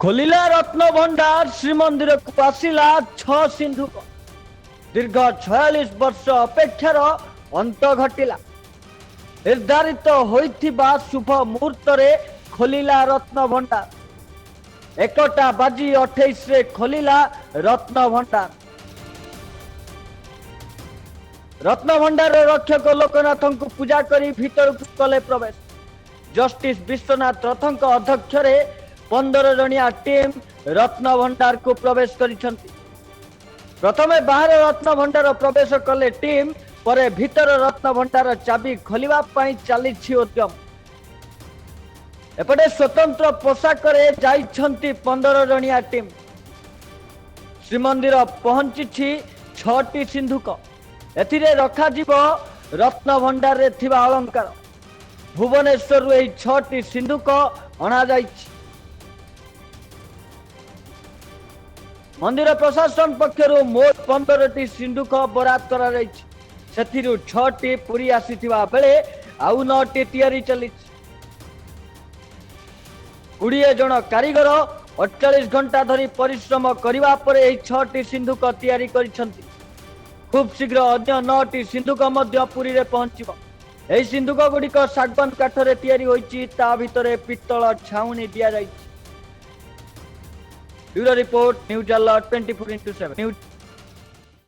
खोलिला रत्न भंडार श्रीमंदिर को आसिला छ सिंधुक दीर्घ 46 वर्ष अपेक्षार अंत घटिला। निर्धारित होइथिबा शुभ मुहूर्त रे खोलिला रत्न भंडार। 1:28 रे खोलिला रत्न भंडार। रत्न भंडार रक्षक लोकनाथ को पूजा करी भीतर को कले प्रवेश। जस्टिस विश्वनाथ रथक अध्यक्ष 15 जनिया टीम रत्न भंडार को प्रवेश करिसंती। प्रथमे बाहर रत्न भंडार प्रवेश कले टीम परे भीतर रत्न भंडार चाबी खोलिबा पई चलीछि उद्यम। एपटे स्वतंत्र पोशाक रे जाइछंती 15 जनिया टीम। श्रीमंदिर पहुंची 6टी सिंधुक। एथिरे रखा जीव रत्न भंडार रे थिबा अलंकार। भुवनेश्वर रु 6टी सिंधुक अणा जाइछि। मंदिर प्रशासन पक्षर मोट 15टी सिंधुक बराद करा जाइछि। सेथिरु 6टी पूरी आसीथिबा बेले आउ 9टी तैयारी चलिछि। 20 जन कारीगर 48 घंटा धरी परिश्रम करिबा परे एही 6टी सिंधुक तैयारी करिसंती। खूब शीघ्र अन्य 9टी सिंधुक मध्य पुरी रे पहुंचिबो। एही सिंधुक गुडिक सागवान काठरे तैयारी होइछि। ता भितरे पित्तल छाउनी दिया जाइछि। Bureau report news alert 24x7 news.